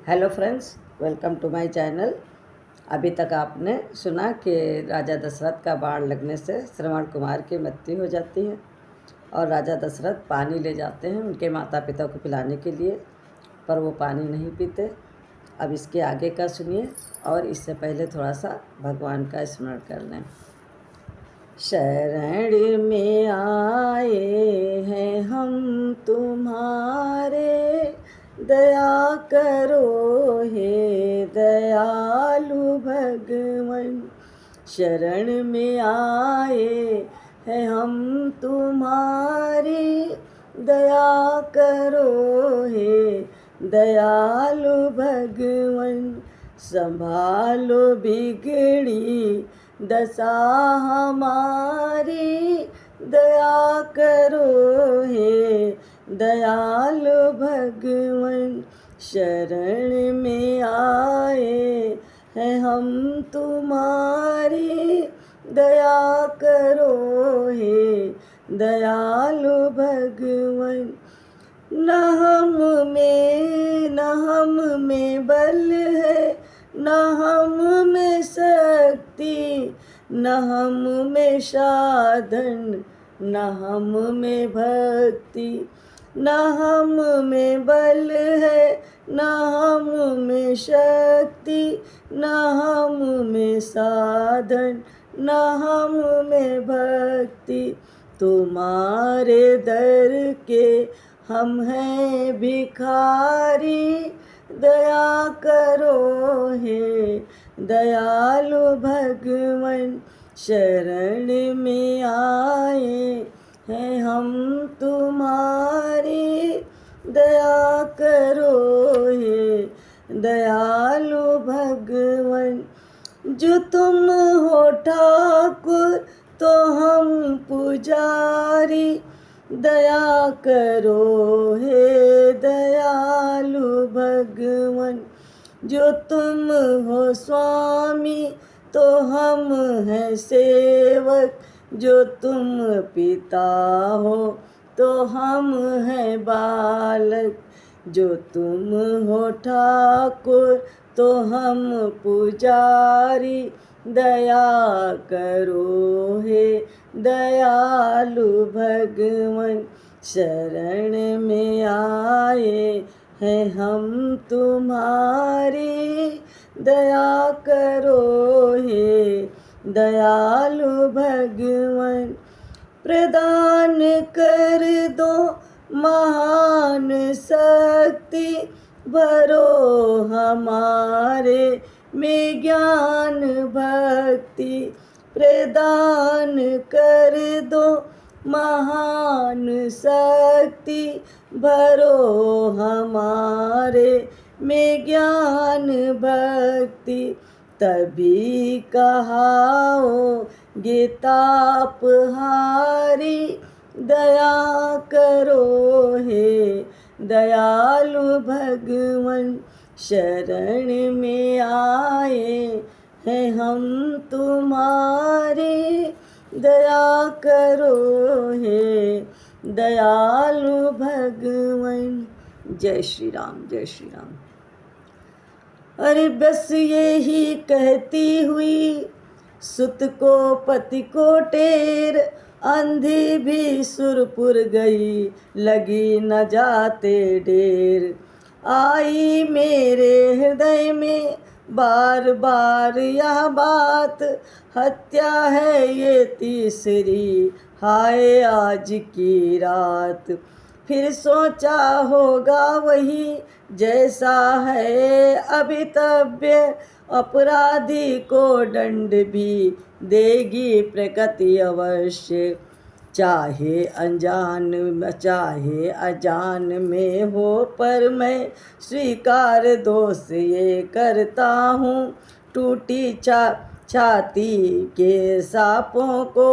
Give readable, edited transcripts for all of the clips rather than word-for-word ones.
Hello friends, welcome to my channel. अभी तक आपने सुना कि राजा दशरथ का बाण लगने से श्रवण कुमार की मृत्यु हो जाती है और राजा दशरथ पानी ले जाते हैं उनके माता पिता को पिलाने के लिए, पर वो पानी नहीं पीते। अब इसके आगे का सुनिए और इससे पहले थोड़ा सा भगवान का स्मरण कर लें। शरण में आए हैं हम तुम्हारे, दया करो हे दयालु भगवन। शरण में आए हैं हम तुम्हारी, दया करो हे दयालु भगवन। संभालो बिगड़ी दशा हमारी, दया करो हे दयालु भगवन। शरण में आए हैं हम तुम्हारी, दया करो हे दयालु भगवन। न हम में बल है, न हम में शक्ति, न हम में साधन, न हम में भक्ति। न हम में बल है, न हम में शक्ति, न हम में साधन, न हम में भक्ति। तुम्हारे दर के हम हैं भिखारी, दया करो हे दयालु भगवन। शरण में आए हैं हम तुम्हारी, दया करो हे दयालु भगवन। जो तुम हो ठाकुर तो हम पुजारी, दया करो हे दयालु भगवन। जो तुम हो स्वामी तो हम हैं सेवक, जो तुम पिता हो तो हम हैं बालक। जो तुम हो ठाकुर तो हम पुजारी, दया करो हे दयालु भगवन। शरण में आए हैं हम तुम्हारी, दया करो हे दयालु भगवन। प्रदान कर दो महान शक्ति, भरो हमारे में ज्ञान भक्ति। प्रदान कर दो महान शक्ति, भरो हमारे में ज्ञान भक्ति। तभी कहाओ गीतापहारी, दया करो हे दयालु भगवन। शरण में आए हैं हम तुम्हारे, दया करो हे दयालु भगवन। जय श्री राम, जय श्री राम। अरे बस यही कहती हुई सुत को पति को टेर, अंधी भी सुरपुर गई लगी न जाते डेर। आई मेरे हृदय में बार बार यह बात, हत्या है ये तीसरी, हाय आज की रात। फिर सोचा होगा वही जैसा है अभितव्य, अपराधी को दंड भी देगी प्रकृति अवश्य। चाहे अजान में हो पर मैं स्वीकार दोष ये करता हूँ। टूटी छाती के सांपों को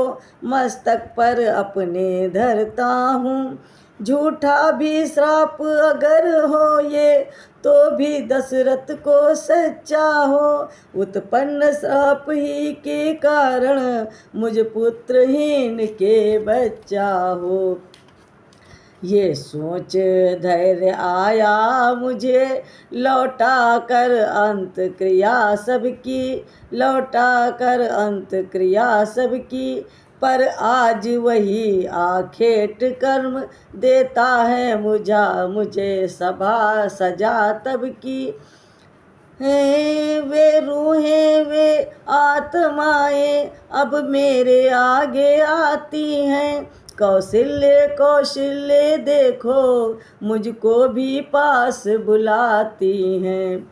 मस्तक पर अपने धरता हूँ। झूठा भी श्राप अगर हो ये तो भी दशरथ को सच्चा हो। उत्पन्न श्राप ही के कारण मुझ पुत्रहीन के बच्चा हो। ये सोच धैर्य आया मुझे, लौटा कर अंत क्रिया सबकी, लौटा कर अंत क्रिया सबकी। पर आज वही आखेट कर्म देता है मुझे सभा सजा तब की। हैं वे रूहें वे आत्माएं अब मेरे आगे आती हैं। कौशल्य कौशल्य देखो मुझको भी पास बुलाती हैं।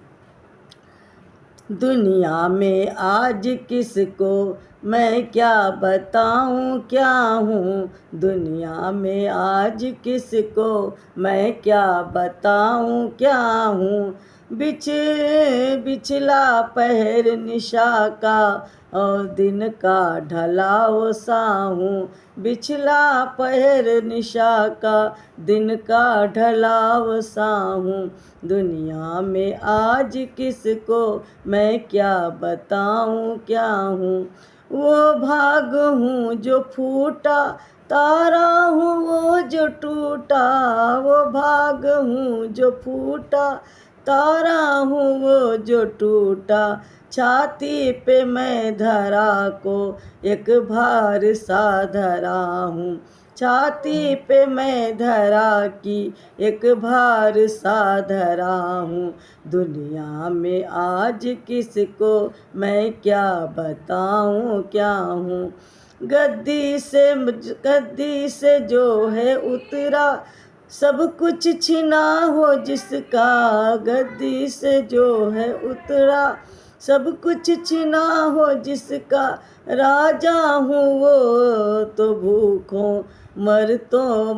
दुनिया में आज किसको मैं क्या बताऊं क्या हूँ, दुनिया में आज किसको मैं क्या बताऊं क्या हूँ। बिछला पहर निशा का और दिन का ढलाओ सा हूँ। बिछला पहर निशा का दिन का ढलाओ सा हूँ। दुनिया में आज किसको मैं क्या बताऊं क्या हूँ। वो भाग हूँ जो फूटा, तारा हूँ वो जो टूटा। वो भाग हूँ जो फूटा, तारा हूँ वो जो टूटा। छाती पे मैं धरा को एक भार सा धरा हूँ। छाती पे मैं धरा की एक भार सा धरा हूँ। दुनिया में आज किसको मैं क्या बताऊँ क्या हूँ। गद्दी से जो है उतरा, सब कुछ छिना हो जिसका। गद्दी से जो है उतरा, सब कुछ छिना हो जिसका। राजा हूँ वो तो भूखों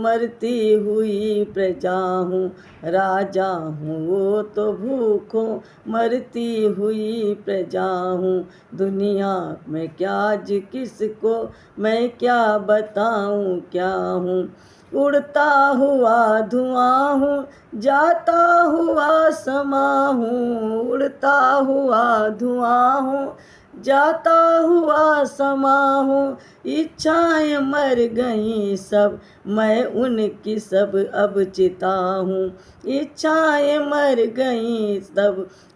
मरती हुई प्रजा हूँ। राजा हूँ वो तो भूखों मरती हुई प्रजा हूँ। दुनिया में क्या आज किसको मैं क्या बताऊँ क्या हूँ। उड़ता हुआ धुआं हूँ, जाता हुआ समा हूँ। उड़ता हुआ धुआं हूँ, जाता हुआ समा हूँ। इच्छाएं मर गईं सब, मैं उनकी सब अब चिता हूँ। इच्छाएं मर गईं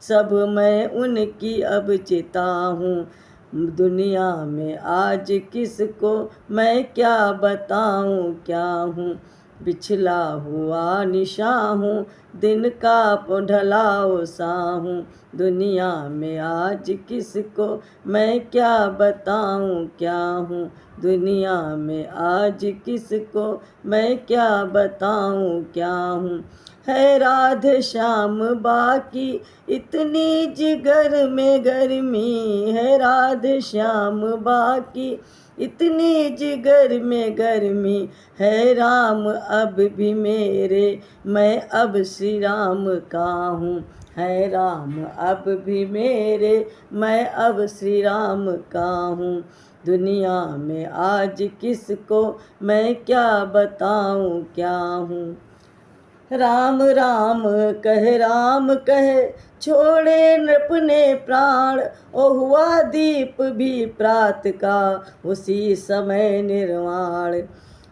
सब मैं उनकी अब चिता हूँ। दुनिया में आज किसको मैं क्या बताऊँ क्या हूँ। बिछला हुआ निशा हूँ, दिन का ढलाओ सा हूँ। दुनिया में आज किसको मैं क्या बताऊँ क्या हूँ। दुनिया में आज किसको मैं क्या बताऊँ क्या हूँ। है राधे श्याम बाकी इतनी जिगर में गर्मी, है राधे श्याम बाकी इतनी जिगर में गर्मी। है राम अब भी मेरे, मैं अब श्री राम का हूँ। है राम अब भी मेरे, मैं अब श्री राम का हूँ। दुनिया में आज किसको मैं क्या बताऊँ क्या हूँ। राम राम कहे छोड़े अपने प्राण। ओ हुआ दीप भी प्रात का उसी समय निर्वाण।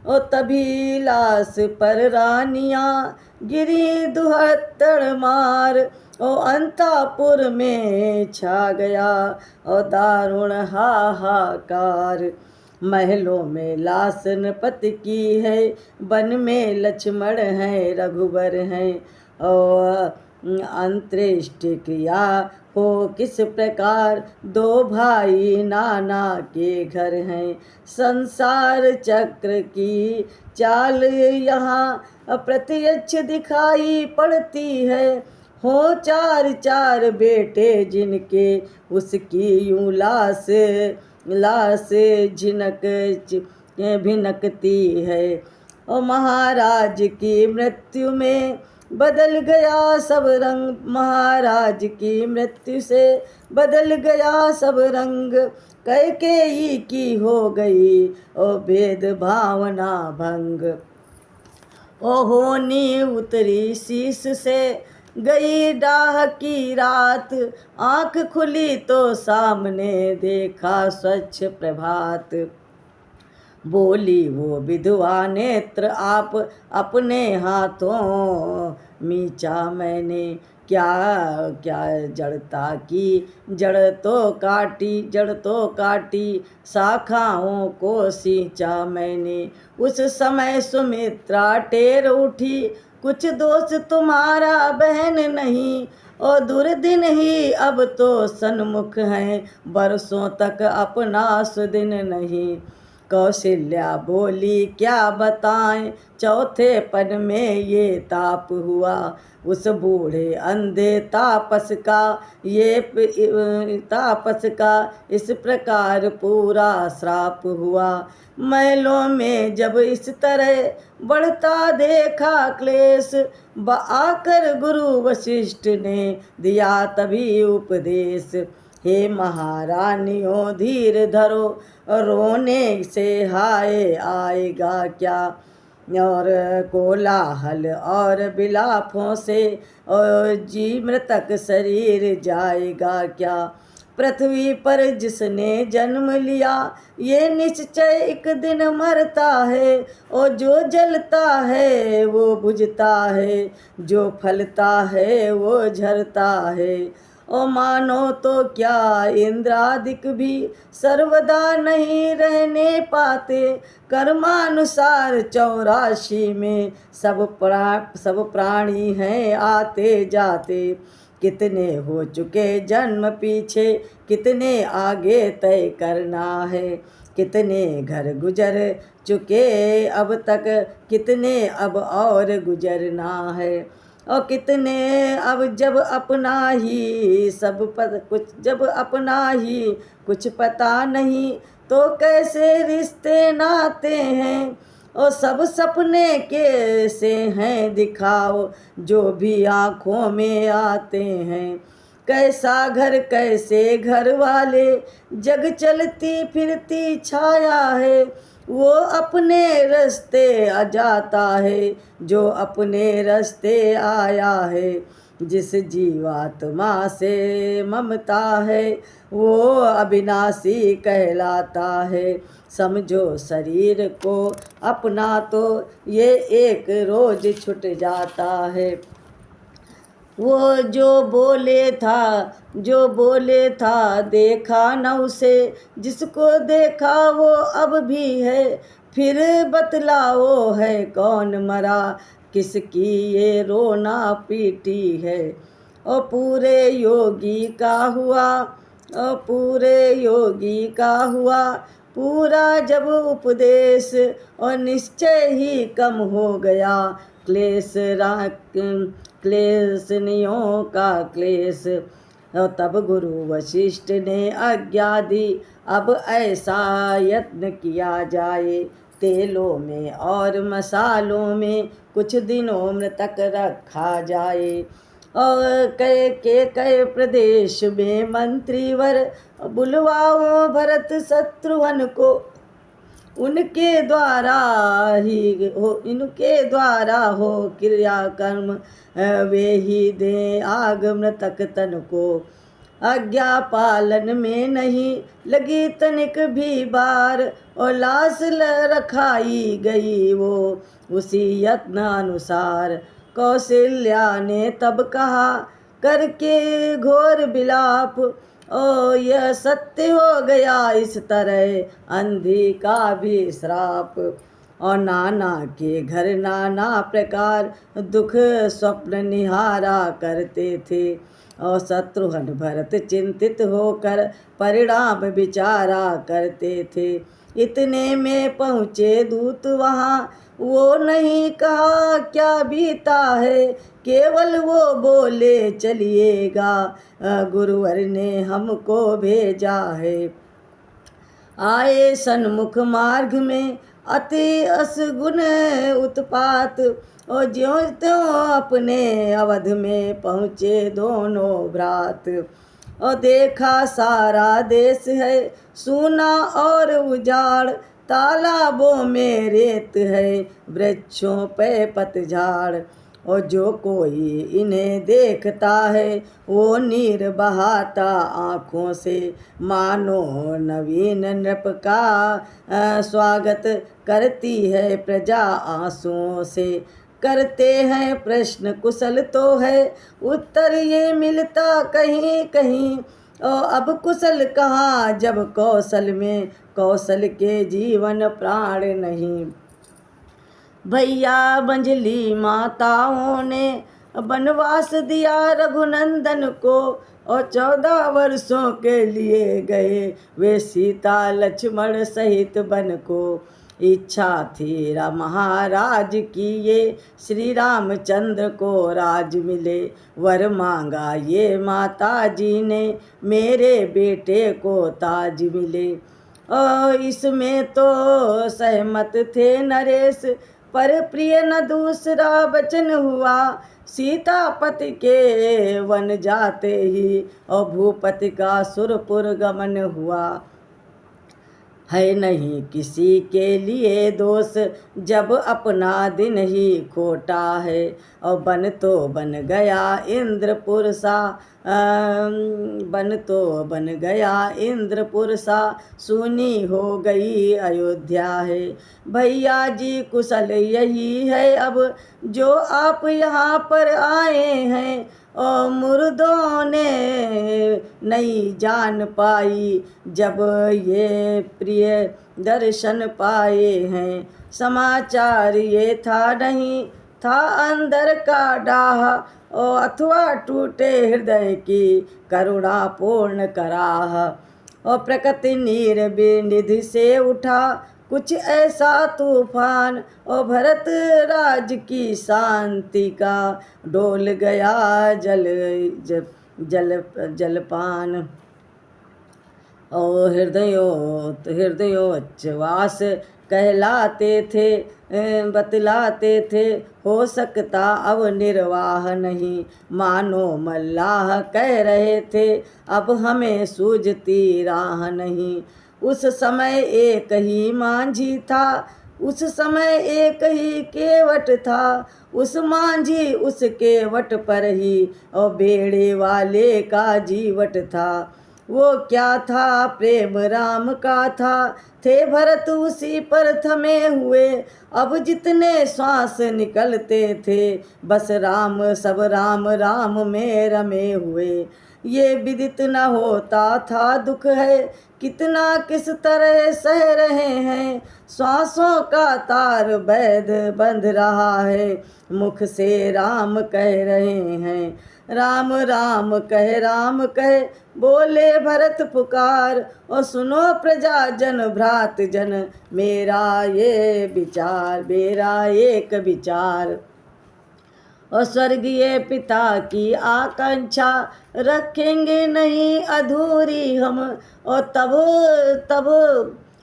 ओ तभी लाश पर रानियाँ गिरी दुहत्तर मार। ओ अंतापुर में छा गया ओ दारुण हाहाकार। महलों में लाश नृपति की है, वन में लक्ष्मण हैं रघुबर हैं। और अंत्येष्टि क्रिया हो किस प्रकार, दो भाई नाना के घर हैं। संसार चक्र की चाल यहाँ प्रत्यक्ष दिखाई पड़ती है। हो चार चार बेटे जिनके उसकी यूं लाश भिनकती है। और महाराज की मृत्यु में बदल गया सब रंग। महाराज की मृत्यु से बदल गया सब रंग। कैकेयी की हो गई ओ भेद भावना भंग। ओ होनी उतरी शीश से गई डाह की रात। आँख खुली तो सामने देखा स्वच्छ प्रभात। बोली वो विधवा, नेत्र आप अपने हाथों मींचा मैंने, क्या क्या जड़ता की जड़ तो काटी शाखाओं को सींचा मैंने। उस समय सुमित्रा टेर उठी, कुछ दोष तुम्हारा बहन नहीं, और दुर्दिन ही अब तो सन्मुख हैं, बरसों तक अपना सुदिन नहीं। कौशल्या बोली क्या बताएं, चौथे पद में ये ताप हुआ, उस बूढ़े अंधे तापस का इस प्रकार पूरा श्राप हुआ। महलों में जब इस तरह बढ़ता देखा क्लेश, आकर गुरु वशिष्ठ ने दिया तभी उपदेश। हे महारानियों धीर धरो, रोने से हाय आएगा क्या, और कोलाहल और बिलापों से और जी मृतक शरीर जाएगा क्या। पृथ्वी पर जिसने जन्म लिया ये निश्चय एक दिन मरता है, और जो जलता है वो बुझता है, जो फलता है वो झरता है। और मानो तो क्या इंद्रादिक भी सर्वदा नहीं रहने पाते, कर्मानुसार 84 में सब प्राणी हैं आते जाते। कितने हो चुके जन्म पीछे, कितने आगे तय करना है, कितने घर गुजर चुके अब तक, कितने अब और गुजरना है। और कितने अब जब अपना ही जब अपना ही कुछ पता नहीं, तो कैसे रिश्ते नाते हैं। और सब सपने कैसे हैं दिखाओ, जो भी आँखों में आते हैं। कैसा घर कैसे घर वाले, जग चलती फिरती छाया है, वो अपने रास्ते आ जाता है, जो अपने रास्ते आया है। जिस जीवात्मा से ममता है, वो अविनाशी कहलाता है। समझो शरीर को अपना तो ये एक रोज छूट जाता है। वो जो बोले था देखा न उसे, जिसको देखा वो अब भी है। फिर बतलाओ है कौन मरा, किसकी ये रोना पीटी है। और पूरे योगी का हुआ पूरा जब उपदेश, और निश्चय ही कम हो गया क्लेशनियों का क्लेश। तब गुरु वशिष्ठ ने आज्ञा दी, अब ऐसा यत्न किया जाए, तेलों में और मसालों में कुछ दिनों मृतक रखा जाए। और कई प्रदेश में मंत्रीवर बुलवाओ भरत शत्रुघ्न को, इनके द्वारा हो क्रियाकर्म, वे ही दें आग मृतक तन को। आज्ञा पालन में नहीं लगी तनिक भी बार, और लाश रखाई गई वो उसी यत्न अनुसार। कौशल्या ने तब कहा करके घोर विलाप, ओ यह सत्य हो गया इस तरह अंधी का भी श्राप। और नाना के घर नाना प्रकार दुख स्वप्न निहारा करते थे, और शत्रुघ्न भरत चिंतित होकर परिणाम विचारा करते थे। इतने में पहुँचे दूत वहाँ, वो नहीं कहा क्या बीता है, केवल वो बोले चलिएगा, गुरुवर ने हमको भेजा है। आए सन्मुख मार्ग में अति असगुन उत्पात, और ज्यों त्यों अपने अवध में पहुँचे दोनों भ्रात। और देखा सारा देश है सूना और उजाड़, तालाबों में रेत है वृक्षों पे पतझाड़। और जो कोई इन्हें देखता है वो नीर बहाता आँखों से, मानो नवीन नृप का स्वागत करती है प्रजा आंसुओं से। करते हैं प्रश्न कुशल तो है, उत्तर ये मिलता कहीं कहीं। अब कुशल कहाँ जब कौशल में कौशल के जीवन प्राण नहीं। भैया मंझली माताओं ने वनवास दिया रघुनंदन को, और 14 वर्षों के लिए गए वे सीता लक्ष्मण सहित वन को। इच्छा थी महाराज की ये श्री रामचंद्र को राज मिले, वर मांगा ये माता जी ने मेरे बेटे को ताज मिले। और इसमें तो सहमत थे नरेश, पर प्रिय न दूसरा वचन हुआ। सीतापति के वन जाते ही और भूपति का सुरपुर गमन हुआ। है नहीं किसी के लिए दोष जब अपना दिन ही खोटा है, और बन तो बन गया इंद्रपुर सा, बन तो बन गया इंद्रपुर सा, सुनी हो गई अयोध्या है। भैया जी कुशल यही है अब जो आप यहाँ पर आए हैं, और मुर्दों ने नहीं जान पाई जब ये प्रिय दर्शन पाए हैं। समाचार ये था नहीं था अंदर का डाह, और अथवा टूटे हृदय की करुणा पूर्ण कराह। और प्रकृति नीर निधि से उठा कुछ ऐसा तूफान, और भरत राज की शांति का डोल गया जलपान। और हृदयोच्ഛ्वास कहलाते थे, बतलाते थे हो सकता अब निर्वाह नहीं। मानो मल्लाह कह रहे थे अब हमें सूझती राह नहीं। उस समय एक ही मांझी था, उस समय एक ही केवट था, उस मांझी उस केवट पर ही और बेड़े वाले का जीवट था। वो क्या था प्रेम राम का था, थे भरत उसी पर थमे हुए। अब जितने श्वास निकलते थे बस राम, सब राम राम में रमे हुए। ये विदित न होता था दुख है कितना किस तरह सह रहे हैं। श्वासों का तार वैध बंध रहा है, मुख से राम कह रहे हैं। राम राम कह बोले भरत पुकार, और सुनो प्रजा जन भ्रात जन मेरा ये विचार, मेरा एक विचार। और स्वर्गीय पिता की आकांक्षा रखेंगे नहीं अधूरी हम, और तब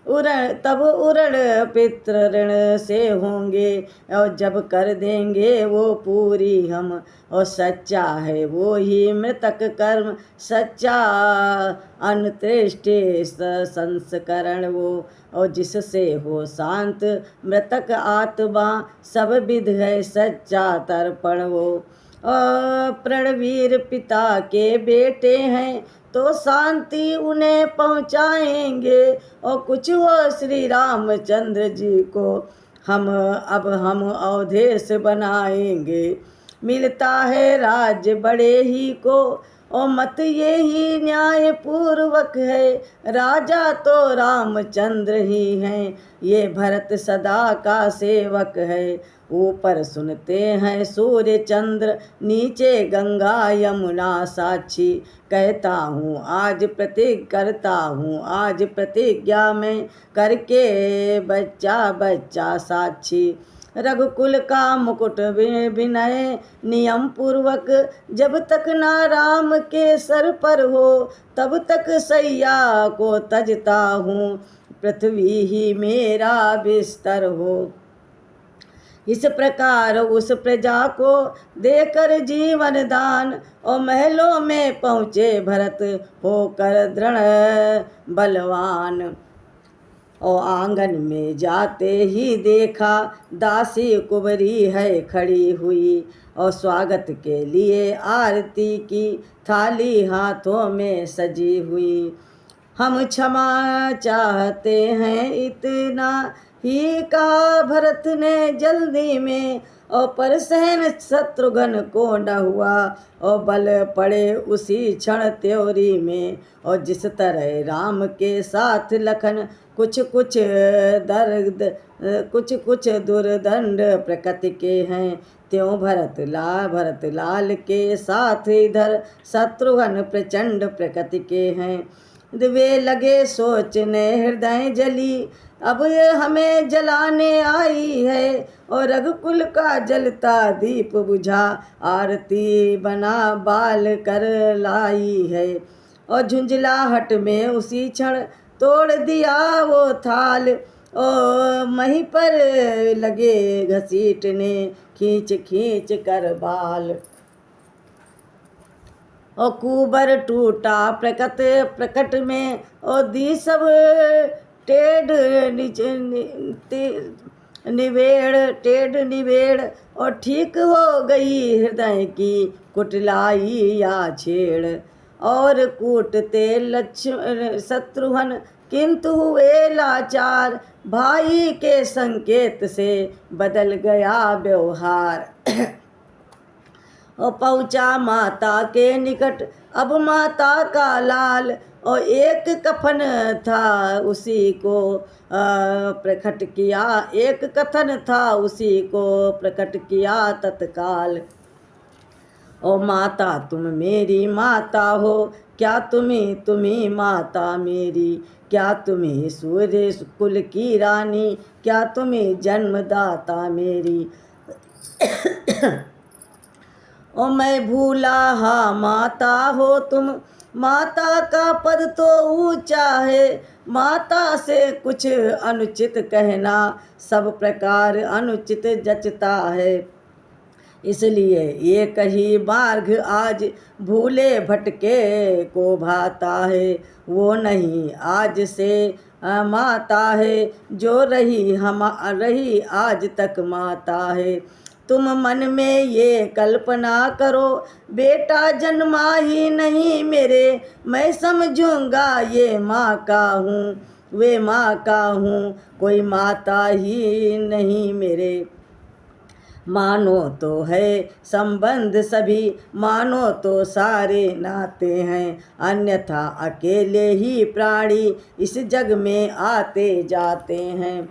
उरण पितृ ऋण से होंगे, और जब कर देंगे वो पूरी हम। और सच्चा है वो ही मृतक कर्म, सच्चा अंत्येष्टि संस्करण वो, और जिससे हो शांत मृतक आत्मा, सब विध है सच्चा तर्पण वो। और प्रणवीर पिता के बेटे हैं तो शांति उन्हें पहुँचाएंगे, और कुछ वो श्री रामचंद्र जी को हम अवधेश बनाएंगे। मिलता है राज्य बड़े ही को, और मत ये ही न्याय पूर्वक है। राजा तो रामचंद्र ही हैं, ये भरत सदा का सेवक है। ऊपर सुनते हैं सूर्य चंद्र, नीचे गंगा यमुना साक्षी। कहता हूँ आज करता हूँ आज प्रतिज्ञा में, करके बच्चा बच्चा साक्षी। रघुकुल का मुकुट विनय नियम पूर्वक, जब तक ना राम के सर पर हो तब तक सैया को तजता हूँ, पृथ्वी ही मेरा बिस्तर हो। इस प्रकार उस प्रजा को देकर जीवन दान, और महलों में पहुँचे भरत होकर दृढ़ बलवान। और आंगन में जाते ही देखा दासी कुंवरी है खड़ी हुई, और स्वागत के लिए आरती की थाली हाथों में सजी हुई। हम क्षमा चाहते हैं इतना ही कहा भरत ने जल्दी में, और पर सहन शत्रुघ्न को न हुआ, और बल पड़े उसी क्षण त्योरी में। और जिस तरह राम के साथ लखन कुछ कुछ दुर्दंड प्रकृति के हैं, त्यों भरत लाल के साथ इधर शत्रुघ्न प्रचंड प्रकृति के हैं। वे लगे सोचने हृदय जली, अब ये हमें जलाने आई है, और रघुकुल का जलता दीप बुझा आरती बना बाल कर लाई है। और झुंझलाहट में उसी क्षण तोड़ दिया वो थाल, और मही पर लगे घसीटने खींच खींच कर बाल। और कुबर टूटा प्रकट में, और दी सब टेढ़ निवेड़, और ठीक हो गई हृदय की कुटिलाई या छेड़। और कूटते शत्रुघ्न किंतु हुए लाचार, भाई के संकेत से बदल गया व्यवहार। और पहुँचा माता के निकट अब माता का लाल, और एक कफन था उसी को प्रकट किया, एक कथन था उसी को प्रकट किया तत्काल। ओ माता तुम मेरी माता हो, क्या तुम्ही माता मेरी, क्या तुम्ही सूर्य कुल की रानी, क्या तुम्ही जन्मदाता मेरी। ओ मैं भूला हाँ माता हो तुम, माता का पद तो ऊंचा है, माता से कुछ अनुचित कहना सब प्रकार अनुचित जचता है। इसलिए ये कही मार्ग आज भूले भटके को भाता है, वो नहीं आज से माता है जो रही आज तक माता है। तुम मन में ये कल्पना करो बेटा जन्मा ही नहीं मेरे, मैं समझूंगा ये माँ का हूँ वे माँ का हूँ, कोई माता ही नहीं मेरे। मानो तो है संबंध सभी, मानो तो सारे नाते हैं, अन्यथा अकेले ही प्राणी इस जग में आते जाते हैं।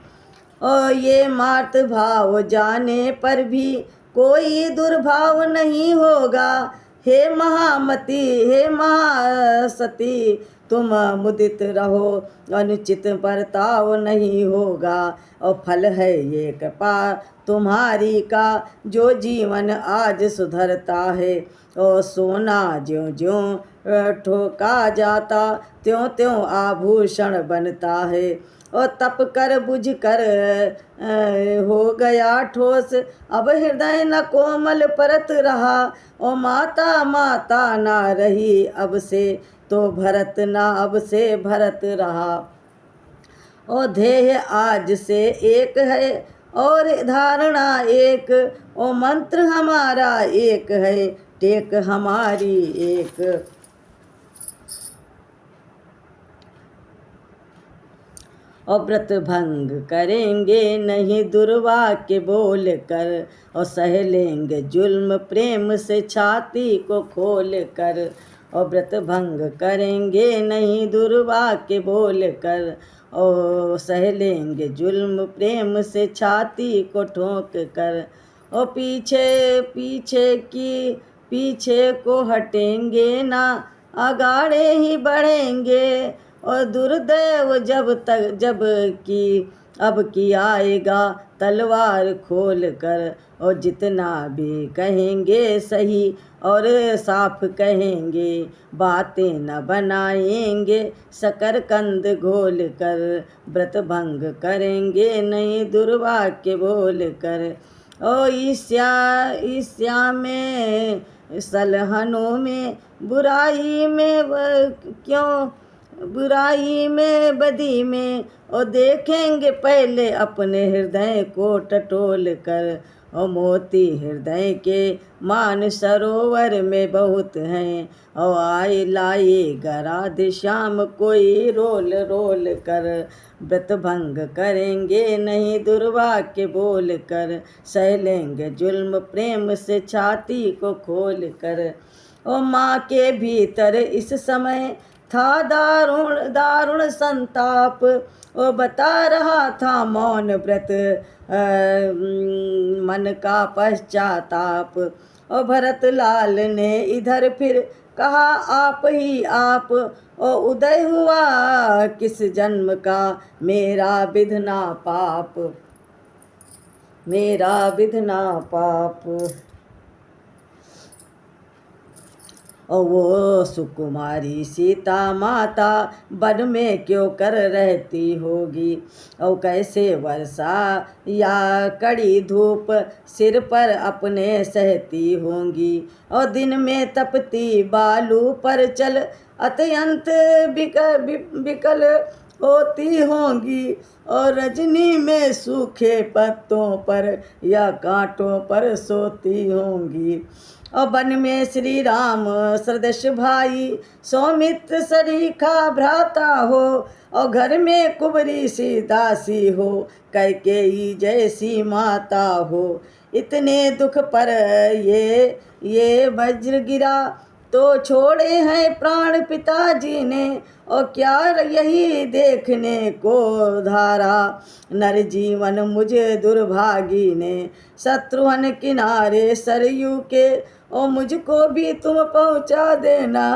और ये मात भाव जाने पर भी कोई दुर्भाव नहीं होगा, हे महामती हे महासती तुम मुदित रहो, अनुचित बर्ताव नहीं होगा। और फल है ये कृपा तुम्हारी का, जो जीवन आज सुधरता है। और सोना ज्यों ज्यों ठोका जाता त्यों त्यों आभूषण बनता है। और तप कर बुझ कर हो गया ठोस, अब हृदय न कोमल परत रहा। और माता माता ना रही अब से, तो भरत ना अब से भरत रहा। और ध्येय आज से एक है और धारणा एक, और मंत्र हमारा एक है टेक हमारी एक। और व्रत भंग करेंगे नहीं दुर्वाक्य बोल कर, और सह लेंगे जुल्म प्रेम से छाती को खोल कर। और व्रत भंग करेंगे नहीं दुर्वाक्य बोल कर, और सह लेंगे जुल्म प्रेम से छाती को ठोक कर। और पीछे को हटेंगे ना, आगाड़े ही बढ़ेंगे। और दुर्दैव अब की आएगा तलवार खोल कर। और जितना भी कहेंगे सही और साफ कहेंगे, बातें न बनाएंगे शकरकंद घोल कर। व्रत भंग करेंगे नहीं दुर्वाक्य बोल कर। ओ ईर्ष्या में सलहनों में बुराई में बुराई में बदी में, और देखेंगे पहले अपने हृदय को टटोल कर। और मोती हृदय के मान सरोवर में बहुत हैं, और आए लाएगा राधे श्याम कोई रोल रोल कर। व्रत भंग करेंगे नहीं दुर्वाक्य बोल कर, सह लेंगे जुल्म प्रेम से छाती को खोल कर। और माँ के भीतर इस समय था दारुण दारुण संताप, वो बता रहा था मौन व्रत मन का पश्चाताप। और भरत लाल ने इधर फिर कहा आप ही आप, और उदय हुआ किस जन्म का मेरा विधना पाप, मेरा विधना पाप। और वो सुकुमारी सीता माता वन में क्यों कर रहती होगी, और कैसे वर्षा या कड़ी धूप सिर पर अपने सहती होंगी। और दिन में तपती बालू पर चल अत्यंत विकल होती होंगी, और रजनी में सूखे पत्तों पर या कांटों पर सोती होंगी। और वन में श्री राम सदृश भाई सौमित्र सरीखा भ्राता हो, और घर में कुंवरी सी दासी हो कैकेयी जैसी माता हो। इतने दुख पर ये वज्र गिरा तो छोड़े हैं प्राण पिताजी ने, और क्या यही देखने को धारा नर जीवन मुझे दुर्भागी ने। शत्रुघ्न किनारे सरयू के, और मुझको भी तुम पहुँचा देना,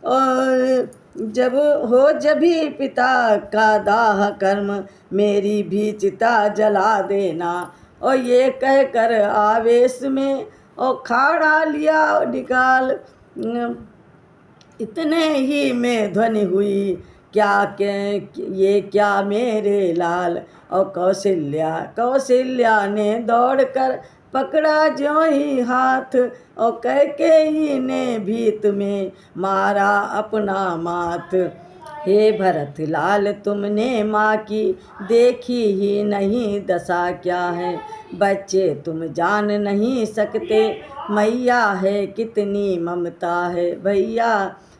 और जब भी पिता का दाह कर्म मेरी भी चिता जला देना। और ये कहकर आवेश में और खाड़ा लिया निकाल, इतने ही में ध्वनि हुई ये क्या मेरे लाल। और कौशल्या ने दौड़कर पकड़ा ज्यों ही हाथ, और कैकेयी ने भीत में मारा अपना माथ। हे भरत लाल तुमने माँ की देखी ही नहीं दशा क्या है, बच्चे तुम जान नहीं सकते मैया है कितनी ममता है।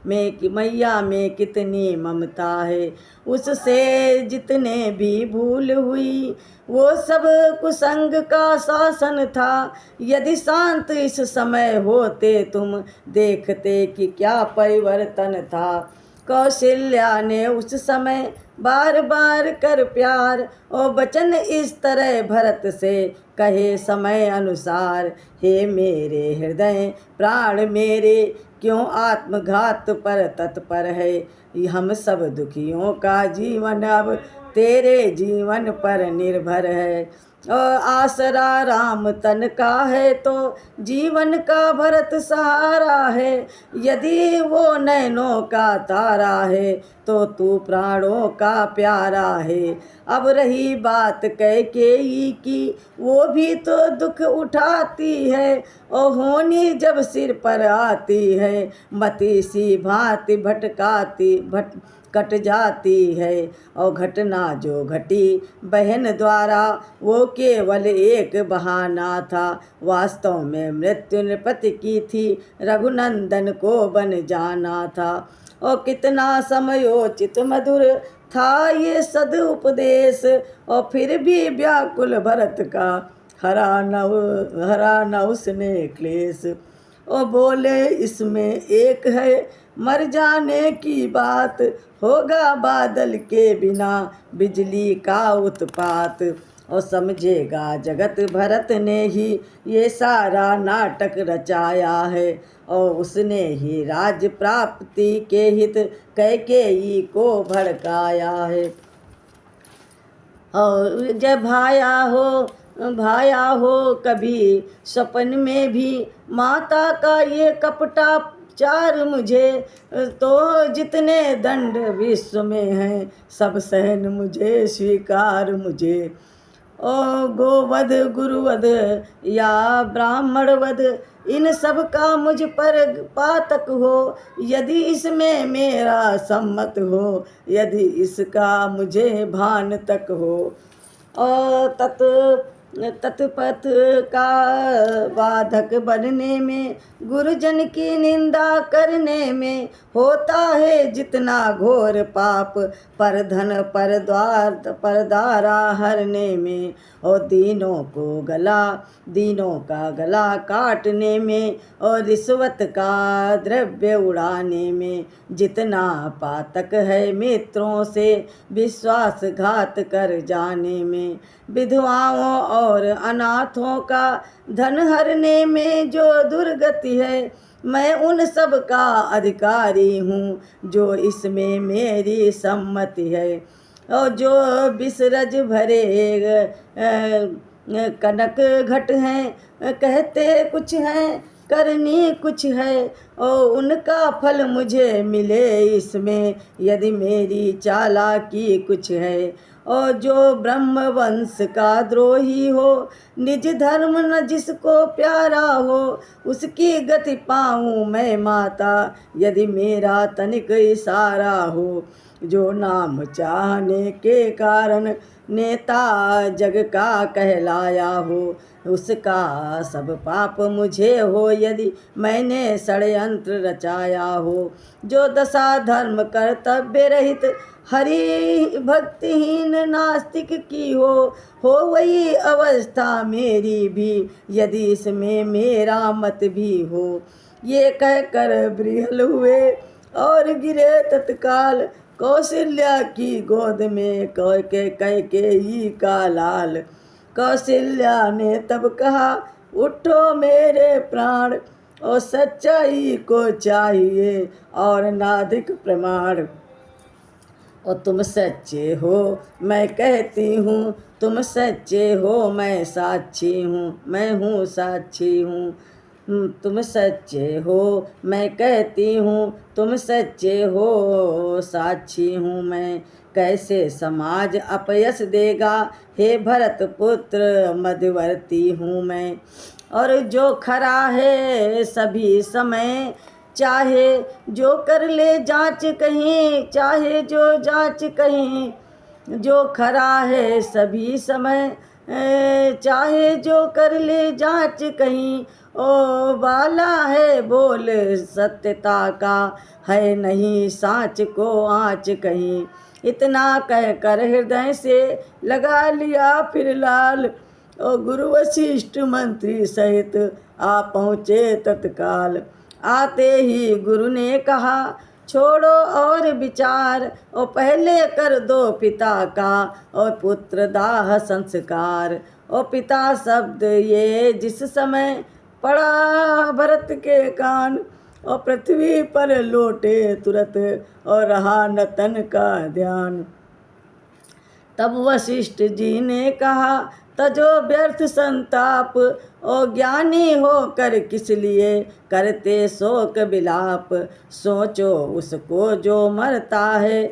मैया में कितनी ममता है, उससे जितने भी भूल हुई वो सब कुसंग का शासन था। यदि शांत इस समय होते तुम देखते कि क्या परिवर्तन था। कौशल्या ने उस समय बार बार कर प्यार, और वचन इस तरह भरत से कहे समय अनुसार। हे मेरे हृदय प्राण मेरे क्यों आत्मघात पर तत्पर है। हम सब दुखियों का जीवन अब तेरे जीवन पर निर्भर है। और आसरा राम तन का है तो जीवन का भरत सहारा है। यदि वो नैनों का तारा है तो तू प्राणों का प्यारा है। अब रही बात कैकेयी की, वो भी तो दुख उठाती है, और होनी जब सिर पर आती है मती सी भांति कट जाती है। और घटना जो घटी बहन द्वारा वो केवल एक बहाना था, वास्तव में मृत्यु नृपति की थी, रघुनंदन को बन जाना था। और कितना समयोचित मधुर था ये सद उपदेश, और फिर भी व्याकुल भरत का हरा न उसने क्लेश। और बोले इसमें एक है मर जाने की बात, होगा बादल के बिना बिजली का उत्पात। और समझेगा जगत भरत ने ही ये सारा नाटक रचाया है, और उसने ही राज्य प्राप्ति के हित कैकेयी को भड़काया है। और जब भाया हो कभी सपन में भी माता का ये कपटा चार मुझे, तो जितने दंड विश्व में हैं सब सहन मुझे स्वीकार मुझे। ओ गोवध गुरुवध या ब्राह्मण वध, इन सब का मुझ पर पातक हो। यदि इसमें मेरा सम्मत हो, यदि इसका मुझे भान तक हो। और तत्पथ का बाधक बनने में, गुरुजन की निंदा करने में, होता है जितना घोर पाप, पर धन पर द्वारा हरने में। और दीनों का गला काटने में, और रिश्वत का द्रव्य उड़ाने में। जितना पातक है मित्रों से विश्वासघात कर जाने में। विधवाओं और अनाथों का धन हरने में जो दुर्गति है, मैं उन सब का अधिकारी हूँ जो इसमें मेरी सम्मति है। और जो विसरज भरे कनक घट हैं, कहते कुछ हैं करनी कुछ है, और उनका फल मुझे मिले इसमें, यदि मेरी चालाकी कुछ है। और जो ब्रह्म वंश का द्रोही हो, निज धर्म न जिसको प्यारा हो, उसकी गति पाऊँ मैं माता, यदि मेरा तनिक इशारा हो। जो नाम चाहने के कारण नेता जग का कहलाया हो, उसका सब पाप मुझे हो, यदि मैंने षड्यंत्र रचाया हो। जो दशा धर्म कर्तव्य रहित हरि भक्तिहीन नास्तिक की हो वही अवस्था मेरी भी, यदि इसमें मेरा मत भी हो। ये कहकर बृहल हुए और गिरे तत्काल, कौशल्या की गोद में कैकेयी का लाल। कौशल्या ने तब कहा, उठो मेरे प्राण, और सच्चाई को चाहिए और नाधिक प्रमाण। और तुम सच्चे हो मैं कहती हूँ, तुम सच्चे हो मैं साक्षी हूँ, मैं हूँ साक्षी हूँ। तुम सच्चे हो मैं कहती हूँ, तुम सच्चे हो साक्षी हूँ मैं। कैसे समाज अपयश देगा, हे भरत पुत्र मध्यवर्ती हूँ मैं। और जो खरा है सभी समय, चाहे जो कर ले जांच कहीं, चाहे जो जांच कहीं। जो खरा है सभी समय, चाहे जो कर ले जांच कहीं। ओ बाला है बोल सत्यता का, है नहीं साँच को आँच कहीं। इतना कह कर हृदय से लगा लिया फिर लाल, और गुरु वशिष्ठ मंत्री सहित आ पहुँचे तत्काल। आते ही गुरु ने कहा, छोड़ो और विचार, और पहले कर दो पिता का और पुत्र दाह संस्कार। और पिता शब्द ये जिस समय पड़ा भरत के कान, और पृथ्वी पर लौटे तुरंत, और रहा न तन का ध्यान। तब वशिष्ठ जी ने कहा, तजो व्यर्थ संताप, और ज्ञानी होकर किस लिए करते शोक विलाप। सोचो उसको जो मरता है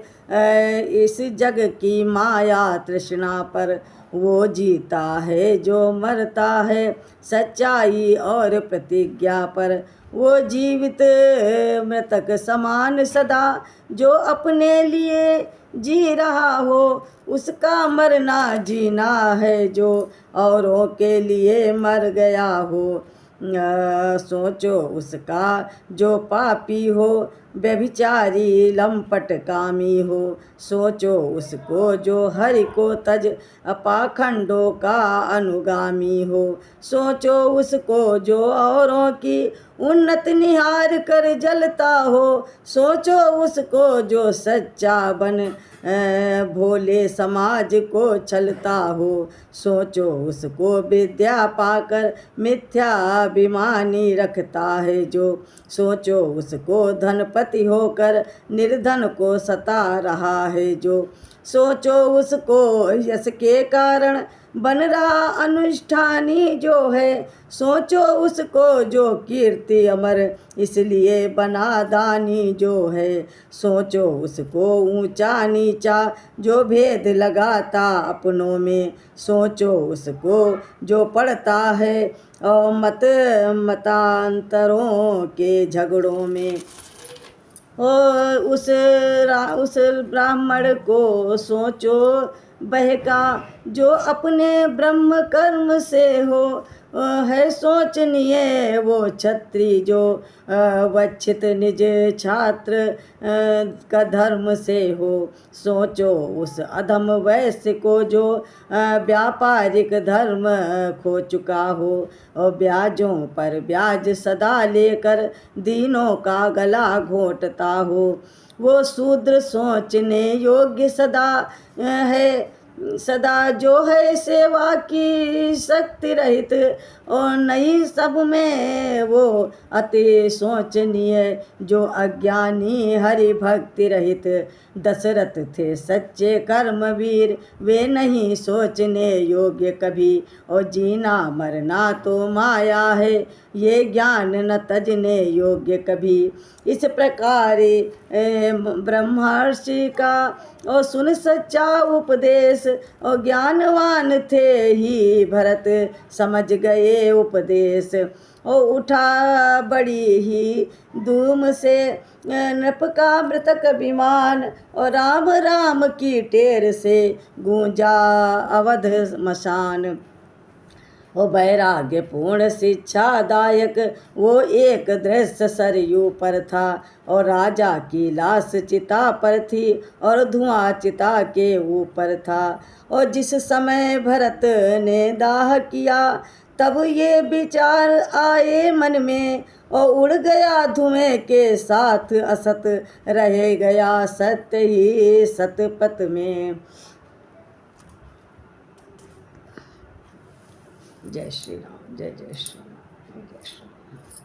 इस जग की माया तृष्णा पर, वो जीता है जो मरता है सच्चाई और प्रतिज्ञा पर। वो जीवित मृतक समान सदा, जो अपने लिए जी रहा हो, उसका मरना जीना है जो औरों के लिए मर गया हो। सोचो उसका जो पापी हो, व्यभिचारी लंपट कामी हो। सोचो उसको जो हरि को तज पाखंडों का अनुगामी हो। सोचो उसको जो औरों की उन्नत निहार कर जलता हो। सोचो उसको जो सच्चा बन भोले समाज को छलता हो। सोचो उसको विद्या पाकर मिथ्याभिमानी रखता है जो। सोचो उसको धनपति होकर निर्धन को सता रहा है जो। सोचो उसको यश के कारण बन रहा अनुष्ठानी जो है, सोचो उसको जो कीर्ति अमर, इसलिए बना दानी जो है। सोचो उसको ऊंचा नीचा जो भेद लगाता अपनों में, सोचो उसको जो पढ़ता है और मतांतरों के झगड़ों में। और उस ब्राह्मण को सोचो बहका जो अपने ब्रह्म कर्म से हो, है सोचनीय वो छत्री जो वच्छित निज छात्र का धर्म से हो। सोचो उस अधम वैश्य को जो व्यापारिक धर्म खो चुका हो, और ब्याजों पर ब्याज सदा लेकर दीनों का गला घोंटता हो। वो शूद्र सोचने योग्य सदा है, सदा जो है सेवा की शक्ति रहित, और नहीं सब में वो अति सोचनीय जो अज्ञानी हरि भक्ति रहित। दशरथ थे सच्चे कर्मवीर, वे नहीं सोचने योग्य कभी, और जीना मरना तो माया है, ये ज्ञान न तजने योग्य कभी। इस प्रकार ब्रह्मर्षि का और सुन सच्चा उपदेश, और ज्ञानवान थे ही भरत समझ गए उपदेश। और उठा बड़ी ही धूम से नृप का मृतक विमान, और राम राम की टेर से गूंजा अवध मशान। वो वैराग्य पूर्ण शिक्षादायक वो एक दृश्य सरयू पर था, और राजा की लाश चिता पर थी और धुआं चिता के ऊपर था। और जिस समय भरत ने दाह किया, तब ये विचार आए मन में, और उड़ गया धुएं के साथ असत, रह गया सत्य ही सतपथ में। जय श्री राम, जय जय श्री राम, जय श्री राम।